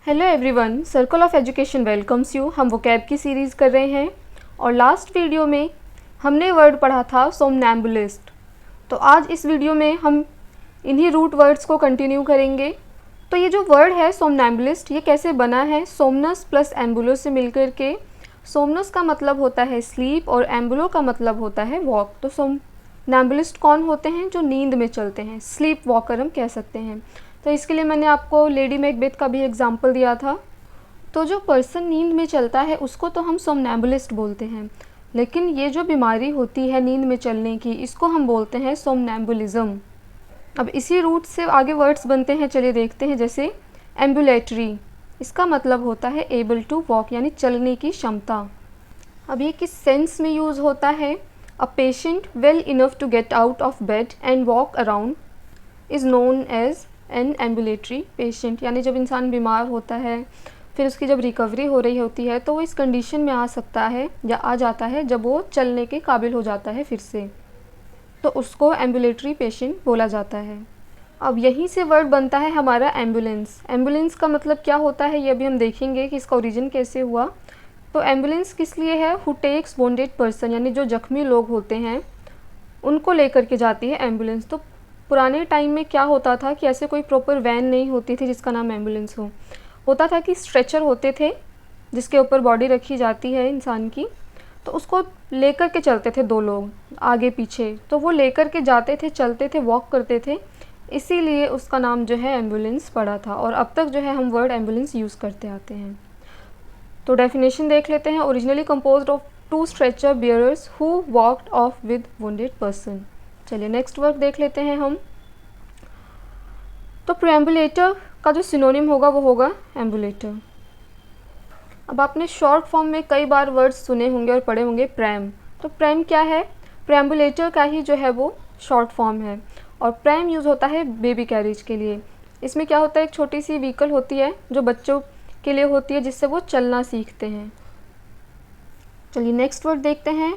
Hello everyone, circle of education welcomes you. हम vocab की series कर रहे हैं और लास्ट वीडियो में हमने वर्ड पढ़ा था सोमनैम्बुलिस्ट। तो आज इस वीडियो में हम इन्हीं रूट वर्ड्स को कंटिन्यू करेंगे। तो ये जो वर्ड है सोमनैम्बुलिस्ट, ये कैसे बना है? सोमनस प्लस एम्बुलो से मिलकर के। सोमनस का मतलब होता है स्लीप और एम्बुलो का मतलब होता है वॉक। तो सोमनैम्बुलिस्ट कौन होते हैं? जो नींद में चलते हैं, स्लीप वॉकर हम कह सकते हैं। तो इसके लिए मैंने आपको लेडी मैकबेथ का भी एग्जाम्पल दिया था। तो जो पर्सन नींद में चलता है उसको तो हम सोमनैम्बुलिस्ट बोलते हैं, लेकिन ये जो बीमारी होती है नींद में चलने की, इसको हम बोलते हैं सोमनैम्बुलिज्म। अब इसी रूट से आगे वर्ड्स बनते हैं, चलिए देखते हैं। जैसे एम्बुलेटरी, इसका मतलब होता है एबल टू वॉक, यानी चलने की क्षमता। अब ये किस सेंस में यूज़ होता है? A patient well enough to get out of bed and walk around is known as an ambulatory patient. यानी जब इंसान बीमार होता है, फिर उसकी जब रिकवरी हो रही होती है, तो वो इस कंडीशन में आ सकता है या आ जाता है जब वो चलने के काबिल हो जाता है फिर से, तो उसको एम्बुलेटरी पेशेंट बोला जाता है। अब यहीं से वर्ड बनता है हमारा एम्बुलेंस। एम्बुलेंस का मतलब क्या होता है, ये अभी हम देखेंगे कि इसका ओरिजिन कैसे हुआ। तो एम्बुलेंस किस लिए है? हु टेक्स वोंडेड पर्सन, यानी जो जख्मी लोग होते हैं उनको लेकर के जाती है एम्बुलेंस। तो पुराने टाइम में क्या होता था कि ऐसे कोई प्रॉपर वैन नहीं होती थी जिसका नाम एम्बुलेंस हो। होता था कि स्ट्रेचर होते थे जिसके ऊपर बॉडी रखी जाती है इंसान की, तो उसको लेकर के चलते थे दो लोग आगे पीछे। तो वो लेकर के जाते थे, चलते थे, वॉक करते थे, इसीलिए उसका नाम जो है एम्बुलेंस पड़ा था। और अब तक जो है हम वर्ड एम्बुलेंस यूज़ करते आते हैं। तो डेफिनेशन देख लेते हैं। Originally composed of to stretcher bearers who walked off with wounded person. चलिए नेक्स्ट वर्ड देख लेते हैं हम। तो प्रेम्बुलेटर का जो सिनोनिम होगा वो होगा एम्बुलेटर। अब आपने शॉर्ट फॉर्म में कई बार वर्ड्स सुने होंगे और पढ़े होंगे प्रैम। तो प्रैम क्या है? प्रेम्बुलेटर का ही जो है वो शॉर्ट फॉर्म है। और प्रैम यूज़ होता है बेबी कैरेज के लिए। इसमें क्या होता है, एक छोटी सी व्हीकल होती है जो बच्चों के लिए होती है, जिससे वो चलना सीखते हैं। चलिए नेक्स्ट वर्ड देखते हैं।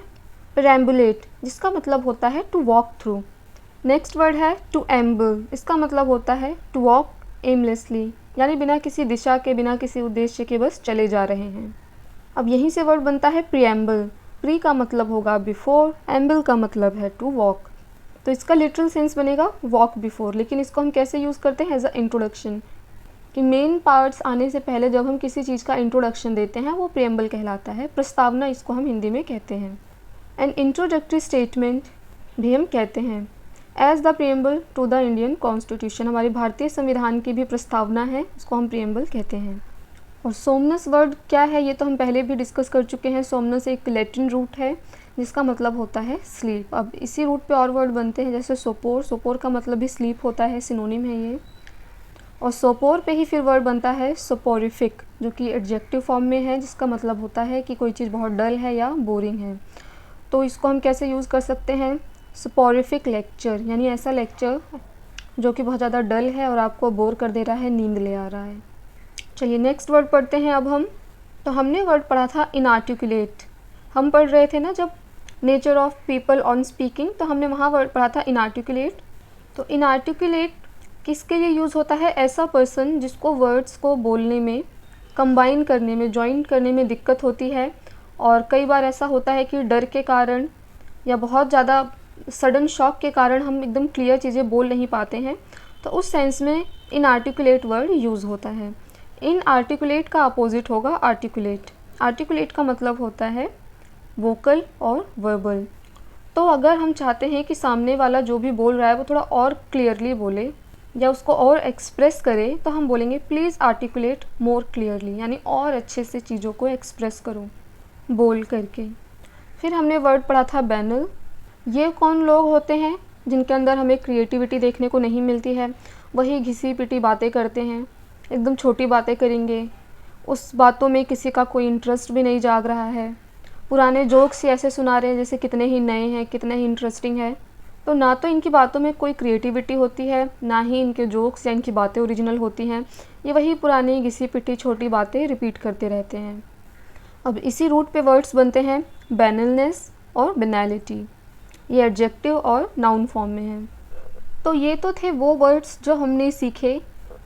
पेरम्बुलेट, जिसका मतलब होता है to walk through. Next word है टू एम्बल, इसका मतलब होता है टू वॉक एमलेसली, यानी बिना किसी दिशा के, बिना किसी उद्देश्य के बस चले जा रहे हैं। अब यहीं से वर्ड बनता है प्रीएम्बल। प्री का मतलब होगा बिफोर, एम्बल का मतलब है टू वॉक। तो इसका लिटरल सेंस बनेगा वॉक बिफोर, लेकिन इसको हम कैसे यूज़ करते हैं? एज अ इंट्रोडक्शन, कि मेन पार्ट्स आने से पहले जब हम किसी चीज़ का इंट्रोडक्शन देते हैं वो प्रीएम्बल कहलाता है। प्रस्तावना इसको हम हिंदी में कहते हैं। एन इंट्रोडक्टरी स्टेटमेंट भी हम कहते हैं। As the preamble to the Indian constitution, हमारे भारतीय संविधान की भी प्रस्तावना है, इसको हम प्रीएम्बल कहते हैं। और सोमनस वर्ड क्या है, ये तो हम पहले भी डिस्कस कर चुके हैं। सोमनस एक लैटिन रूट है जिसका मतलब होता है स्लीप। अब इसी रूट पे और वर्ड बनते हैं, जैसे सोपोर। सोपोर का मतलब भी स्लीप होता है, सिनोनिम है ये। और सोपोर पे ही फिर वर्ड बनता है सोपोरिफिक, जो कि एडजेक्टिव फॉर्म में है, जिसका मतलब होता है कि कोई चीज़ बहुत डल है या बोरिंग है। तो इसको हम कैसे यूज़ कर सकते हैं? सोपोरिफिक लेक्चर, यानी ऐसा लेक्चर जो कि बहुत ज़्यादा डल है और आपको बोर कर दे रहा है, नींद ले आ रहा है। चलिए नेक्स्ट वर्ड पढ़ते हैं अब हम। तो हमने वर्ड पढ़ा था इनआर्टिकुलेट। हम पढ़ रहे थे ना जब nature of people on speaking, तो हमने वहाँ वर्ड पढ़ा था इनआर्टिकुलेट। तो इनआर्टिकुलेट किसके लिए यूज़ होता है? ऐसा पर्सन जिसको वर्ड्स को बोलने में, कंबाइन करने में, जॉइन करने में दिक्कत होती है। और कई बार ऐसा होता है कि डर के कारण या बहुत ज़्यादा सडन शॉक के कारण हम एकदम क्लियर चीज़ें बोल नहीं पाते हैं। तो उस सेंस में इनआर्टिकुलेट वर्ड यूज़ होता है। इनआर्टिकुलेट का अपोजिट होगा आर्टिकुलेट। आर्टिकुलेट का मतलब होता है वोकल और वर्बल। तो अगर हम चाहते हैं कि सामने वाला जो भी बोल रहा है वो थोड़ा और क्लियरली बोले या उसको और एक्सप्रेस करे, तो हम बोलेंगे प्लीज़ आर्टिकुलेट मोर क्लियरली, यानी और अच्छे से चीज़ों को एक्सप्रेस करो बोल करके। फिर हमने वर्ड पढ़ा था बैनल। ये कौन लोग होते हैं जिनके अंदर हमें क्रिएटिविटी देखने को नहीं मिलती है? वही घिसी पिटी बातें करते हैं, एकदम छोटी बातें करेंगे, उस बातों में किसी का कोई इंटरेस्ट भी नहीं जाग रहा है, पुराने जोक्स ही ऐसे सुना रहे हैं जैसे कितने ही नए हैं, कितने ही इंटरेस्टिंग है। तो ना तो इनकी बातों में कोई क्रिएटिविटी होती है, ना ही इनके जोक्स या इनकी बातें ओरिजिनल होती हैं। ये वही पुरानी घिसी पिटी छोटी बातें रिपीट करते रहते हैं। अब इसी रूट पे वर्ड्स बनते हैं बैनलनेस और बेनैलिटी। ये एडजेक्टिव और नाउन फॉर्म में है। तो ये तो थे वो वर्ड्स जो हमने सीखे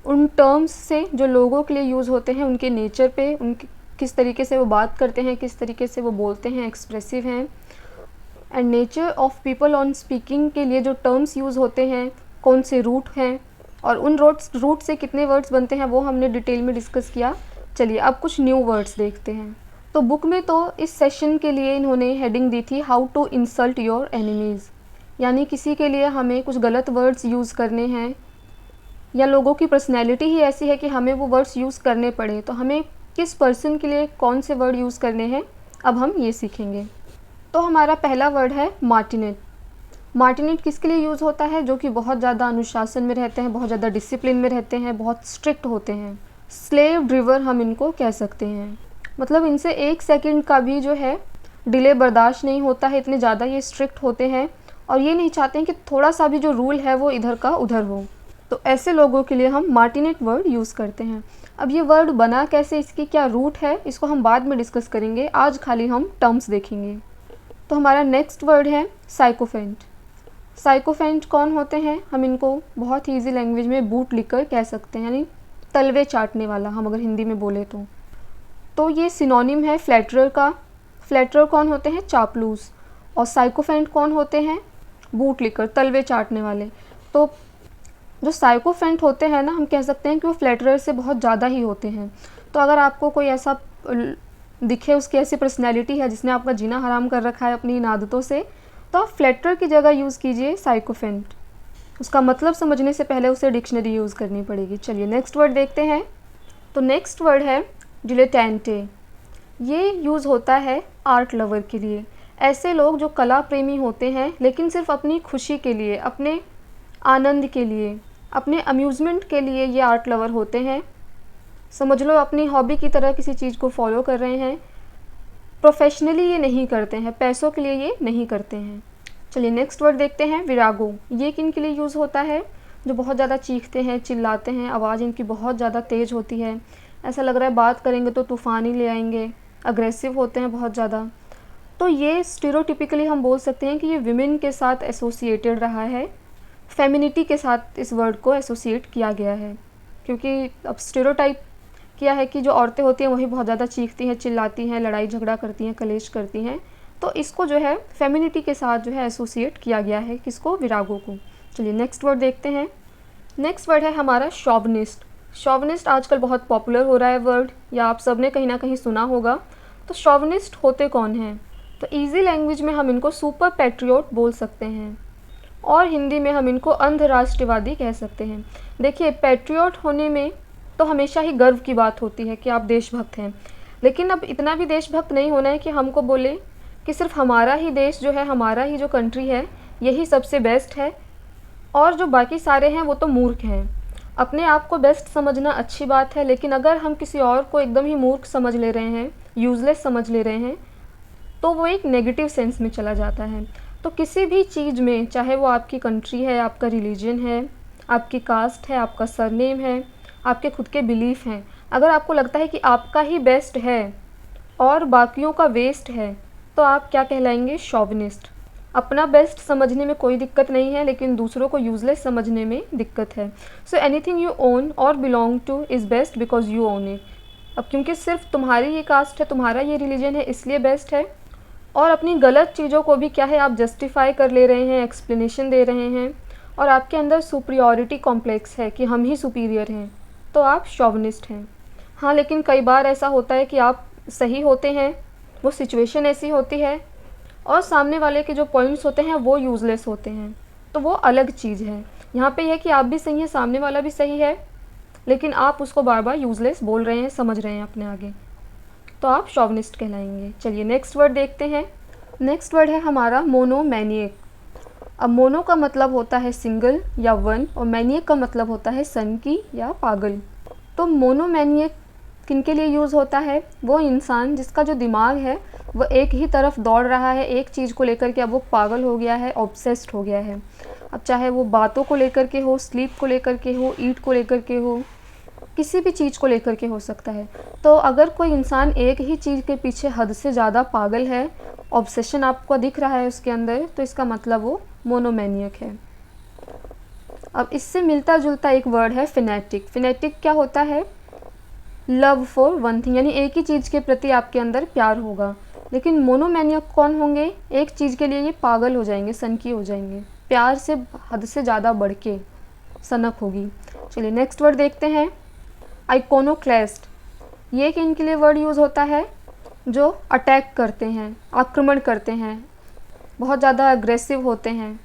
उन टर्म्स से जो लोगों के लिए यूज़ होते हैं, उनके नेचर पे, उनके किस तरीके से वो बात करते हैं, किस तरीके से वो बोलते हैं, एक्सप्रेसिव हैं। And nature of people on speaking के लिए जो टर्म्स यूज़ होते हैं, कौन से रूट हैं और उन रूट से कितने वर्ड्स बनते हैं, वो हमने डिटेल में डिस्कस किया। चलिए अब कुछ न्यू वर्ड्स देखते हैं। तो बुक में तो इस सेशन के लिए इन्होंने हेडिंग दी थी how to insult your enemies, यानी किसी के लिए हमें कुछ गलत वर्ड्स यूज़ करने हैं या लोगों की पर्सनैलिटी ही ऐसी है कि हमें वो वर्ड्स यूज़ करने पड़े, तो हमें किस पर्सन के लिए कौन से वर्ड यूज़ करने हैं, अब हम ये सीखेंगे। तो हमारा पहला वर्ड है मार्टिनेट। मार्टिनेट किसके लिए यूज़ होता है? जो कि बहुत ज़्यादा अनुशासन में रहते हैं, बहुत ज़्यादा डिसिप्लिन में रहते हैं, बहुत स्ट्रिक्ट होते हैं। स्लेव ड्रिवर हम इनको कह सकते हैं, मतलब इनसे 1 सेकंड का भी जो है डिले बर्दाश्त नहीं होता है, इतने ज़्यादा ये स्ट्रिक्ट होते हैं और ये नहीं चाहते हैं कि थोड़ा सा भी जो रूल है वो इधर का उधर हो। तो ऐसे लोगों के लिए हम मार्टिनेट वर्ड यूज़ करते हैं। अब ये वर्ड बना कैसे, इसकी क्या रूट है, इसको हम बाद में डिस्कस करेंगे, आज खाली हम टर्म्स देखेंगे। तो हमारा नेक्स्ट वर्ड है साइकोफेंट। साइकोफेंट कौन होते हैं? हम इनको बहुत ही ईजी लैंग्वेज में बूट लिकर कह सकते हैं, यानी तलवे चाटने वाला, हम अगर हिंदी में बोले तो ये सिनोनिम है फ्लैटरर का। फ्लैटरर कौन होते हैं? चापलूस। और साइकोफेंट कौन होते हैं? बूट लिकर, तलवे चाटने वाले। तो जो साइकोफेंट होते हैं ना, हम कह सकते हैं कि वो फ्लैटरर से बहुत ज़्यादा ही होते हैं। तो अगर आपको कोई ऐसा दिखे, उसकी ऐसी पर्सनैलिटी है जिसने आपका जीना हराम कर रखा है अपनी इन आदतों से, तो आप फ्लैटरर की जगह यूज़ कीजिए साइकोफेंट। उसका मतलब समझने से पहले उसे डिक्शनरी यूज़ करनी पड़ेगी। चलिए नेक्स्ट वर्ड देखते हैं। तो नेक्स्ट वर्ड है डिलेटेंटे। ये यूज़ होता है आर्ट लवर के लिए। ऐसे लोग जो कला प्रेमी होते हैं लेकिन सिर्फ अपनी खुशी के लिए, अपने आनंद के लिए, अपने अम्यूज़मेंट के लिए ये आर्ट लवर होते हैं। समझ लो अपनी हॉबी की तरह किसी चीज़ को फॉलो कर रहे हैं, प्रोफेशनली ये नहीं करते हैं, पैसों के लिए ये नहीं करते हैं। चलिए नेक्स्ट वर्ड देखते हैं विरागो। ये किन के लिए यूज़ होता है? जो बहुत ज़्यादा चीखते हैं, चिल्लाते हैं, आवाज़ इनकी बहुत ज़्यादा तेज़ होती है, ऐसा लग रहा है बात करेंगे तो तूफ़ान ही ले आएंगे, अग्रेसिव होते हैं बहुत ज़्यादा। तो ये स्टीरियोटिपिकली हम बोल सकते हैं कि ये विमेन के साथ एसोसिएटेड रहा है, फेमिनिटी के साथ इस वर्ड को एसोसिएट किया गया है, क्योंकि अब स्टीरियोटाइप किया है कि जो औरतें होती हैं वही बहुत ज़्यादा चीखती हैं, चिल्लाती हैं, लड़ाई झगड़ा करती हैं, कलेश करती हैं। तो इसको जो है फेमिनिटी के साथ जो है एसोसिएट किया गया है, किसको? विरागो को। चलिए नेक्स्ट वर्ड देखते हैं। नेक्स्ट वर्ड है हमारा शॉविनिस्ट। शॉविनिस्ट आजकल बहुत पॉपुलर हो रहा है वर्ड, या आप सब ने कहीं ना कहीं सुना होगा। तो शॉविनिस्ट होते कौन हैं? तो ईजी लैंग्वेज में हम इनको सुपर पैट्रियोट बोल सकते हैं और हिंदी में हम इनको अंधराष्ट्रवादी कह सकते हैं। देखिए, पैट्रियोट होने में तो हमेशा ही गर्व की बात होती है कि आप देशभक्त हैं, लेकिन अब इतना भी देशभक्त नहीं होना है कि हमको बोले कि सिर्फ हमारा ही देश जो है, हमारा ही जो कंट्री है, यही सबसे बेस्ट है और जो बाकी सारे हैं वो तो मूर्ख हैं। अपने आप को बेस्ट समझना अच्छी बात है, लेकिन अगर हम किसी और को एकदम ही मूर्ख समझ ले रहे हैं, यूज़लेस समझ ले रहे हैं, तो वो एक नेगेटिव सेंस में चला जाता है। तो किसी भी चीज़ में, चाहे वो आपकी कंट्री है, आपका रिलीजन है, आपकी कास्ट है, आपका सरनेम है, आपके खुद के बिलीफ हैं, अगर आपको लगता है कि आपका ही बेस्ट है और बाकियों का वेस्ट है, तो आप क्या कहलाएंगे? शॉविनिस्ट। अपना बेस्ट समझने में कोई दिक्कत नहीं है, लेकिन दूसरों को यूज़लेस समझने में दिक्कत है। सो एनीथिंग यू ओन और belong two is best because you own it. अब क्योंकि सिर्फ तुम्हारी ये कास्ट है, तुम्हारा ये रिलीजन है, इसलिए बेस्ट है। और अपनी गलत चीज़ों को भी क्या है, आप जस्टिफाई कर ले रहे हैं, एक्सप्लेनेशन दे रहे हैं और आपके अंदर सुपीरियॉरिटी कॉम्प्लेक्स है कि हम ही सुपीरियर हैं, तो आप शॉविनिस्ट हैं। हाँ, लेकिन कई बार ऐसा होता है कि आप सही होते हैं, वो सिचुएशन ऐसी होती है और सामने वाले के जो पॉइंट्स होते हैं वो यूज़लेस होते हैं, तो वो अलग चीज़ है। यहाँ पे यह है कि आप भी सही हैं, सामने वाला भी सही है, लेकिन आप उसको बार बार यूज़लेस बोल रहे हैं, समझ रहे हैं अपने आगे, तो आप शॉविनिस्ट कहलाएंगे। चलिए नेक्स्ट वर्ड देखते हैं। नेक्स्ट वर्ड है हमारा मोनोमैनिएक। अब मोनो का मतलब होता है सिंगल या वन, और मैनिएक का मतलब होता है सन की या पागल। तो मोनोमैनिएक किन के लिए यूज़ होता है? वो इंसान जिसका जो दिमाग है वो एक ही तरफ दौड़ रहा है, एक चीज़ को लेकर के अब वो पागल हो गया है, ऑब्सेस्ड हो गया है। अब चाहे वो बातों को लेकर के हो, स्लीप को लेकर के हो, ईट को लेकर के हो, किसी भी चीज़ को लेकर के हो सकता है। तो अगर कोई इंसान एक ही चीज़ के पीछे हद से ज़्यादा पागल है, ऑब्सेशन आपको दिख रहा है उसके अंदर, तो इसका मतलब वो मोनोमैनियक है। अब इससे मिलता जुलता एक वर्ड है फिनेटिक। फिनेटिक क्या होता है? लव फॉर वन थिंग, यानी एक ही चीज़ के प्रति आपके अंदर प्यार होगा। लेकिन मोनोमैनियक कौन होंगे? एक चीज़ के लिए ये पागल हो जाएंगे, सनकी हो जाएंगे, प्यार से हद से ज़्यादा बढ़ के सनक होगी। चलिए नेक्स्ट वर्ड देखते हैं, आइकोनोक्लेस्ट। ये कि इनके लिए वर्ड यूज़ होता है जो अटैक करते हैं, आक्रमण करते हैं, बहुत ज़्यादा अग्रेसिव होते हैं,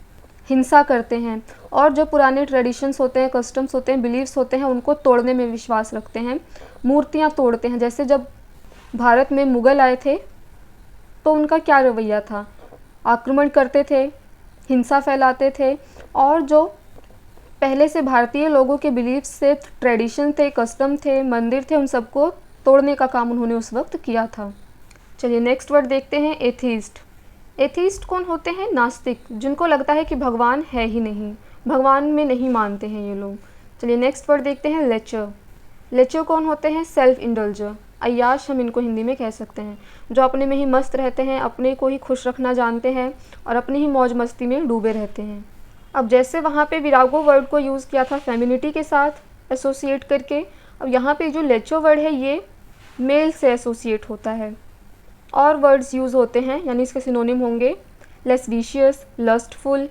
हिंसा करते हैं और जो पुराने ट्रेडिशंस होते हैं, कस्टम्स होते हैं, बिलीव्स होते हैं, उनको तोड़ने में विश्वास रखते हैं, मूर्तियाँ तोड़ते हैं। जैसे जब भारत में मुग़ल आए थे तो उनका क्या रवैया था? आक्रमण करते थे, हिंसा फैलाते थे और जो पहले से भारतीय लोगों के बिलीव्स से ट्रेडिशन थे, कस्टम थे, मंदिर थे, उन सबको तोड़ने का काम उन्होंने उस वक्त किया था। चलिए नेक्स्ट वर्ड देखते हैं, एथीस्ट। एथीस्ट कौन होते हैं? नास्तिक, जिनको लगता है कि भगवान है ही नहीं, भगवान में नहीं मानते हैं ये लोग। चलिए नेक्स्ट वर्ड देखते हैं, लेचर। लेचर कौन होते हैं? सेल्फ इंडल्जर, अय्याश हम इनको हिंदी में कह सकते हैं, जो अपने में ही मस्त रहते हैं, अपने को ही खुश रखना जानते हैं और अपनी ही मौज मस्ती में डूबे रहते हैं। अब जैसे वहाँ पे विरागो वर्ड को यूज़ किया था फेमिनिटी के साथ एसोसिएट करके, अब यहाँ पे जो लेचर वर्ड है ये मेल से एसोसिएट होता है। और वर्ड्स यूज़ होते हैं, यानी इसके सिनोनिम होंगे lascivious, lustful,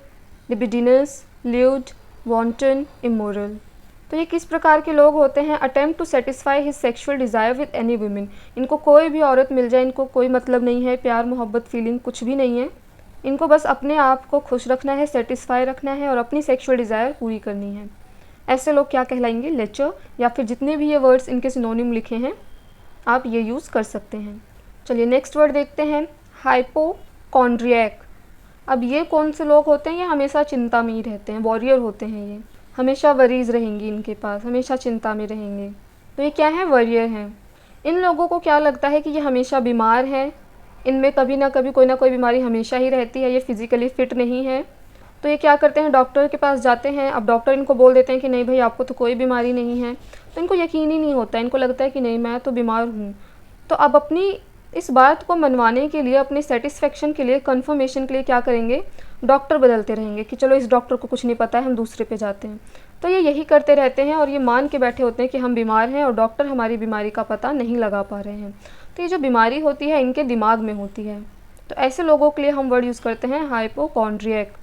libidinous, lewd, wanton, immoral. तो ये किस प्रकार के लोग होते हैं? Attempt to satisfy his sexual desire with any women. इनको कोई भी औरत मिल जाए, इनको कोई मतलब नहीं है, प्यार मोहब्बत फीलिंग कुछ भी नहीं है, इनको बस अपने आप को खुश रखना है, सेटिस्फाई रखना है और अपनी सेक्सुअल डिज़ायर पूरी करनी है। ऐसे लोग क्या कहलाएंगे? लेचर, या फिर जितने भी ये वर्ड्स इनके सिनोनिम लिखे हैं आप ये यूज़ कर सकते हैं। चलिए नेक्स्ट वर्ड देखते हैं, हाइपोकॉन्ड्रियक। अब ये कौन से लोग होते हैं? ये हमेशा चिंता में ही रहते हैं, वॉरियर होते हैं, ये हमेशा वरीज रहेंगी इनके पास, हमेशा चिंता में रहेंगे। तो ये क्या है? वॉरियर हैं। इन लोगों को क्या लगता है कि ये हमेशा बीमार हैं, इनमें कभी ना कभी कोई ना कोई बीमारी हमेशा ही रहती है, ये फिज़िकली फ़िट नहीं है। तो ये क्या करते हैं? डॉक्टर के पास जाते हैं। अब डॉक्टर इनको बोल देते हैं कि नहीं भाई आपको तो कोई बीमारी नहीं है, तो इनको यकीन ही नहीं होता, इनको लगता है कि नहीं मैं तो बीमार हूँ। तो अब अपनी इस बात को मनवाने के लिए, अपने सेटिस्फेक्शन के लिए, कंफर्मेशन के लिए क्या करेंगे? डॉक्टर बदलते रहेंगे कि चलो इस डॉक्टर को कुछ नहीं पता है, हम दूसरे पे जाते हैं। तो ये यही करते रहते हैं और ये मान के बैठे होते हैं कि हम बीमार हैं और डॉक्टर हमारी बीमारी का पता नहीं लगा पा रहे हैं। तो ये जो बीमारी होती है इनके दिमाग में होती है। तो ऐसे लोगों के लिए हम वर्ड यूज़ करते हैं हाइपोकॉन्ड्रियक।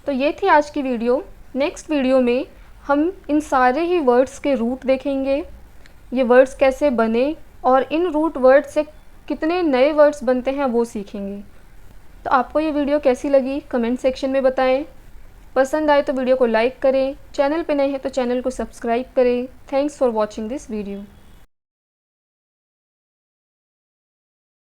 तो ये थी आज की वीडियो। नेक्स्ट वीडियो में हम इन सारे ही वर्ड्स के रूट देखेंगे, ये वर्ड्स कैसे बने और इन रूट वर्ड से कितने नए वर्ड्स बनते हैं वो सीखेंगे। तो आपको ये वीडियो कैसी लगी कमेंट सेक्शन में बताएं। पसंद आए तो वीडियो को लाइक करें, चैनल पे नए हैं तो चैनल को सब्सक्राइब करें। Thanks for watching this video.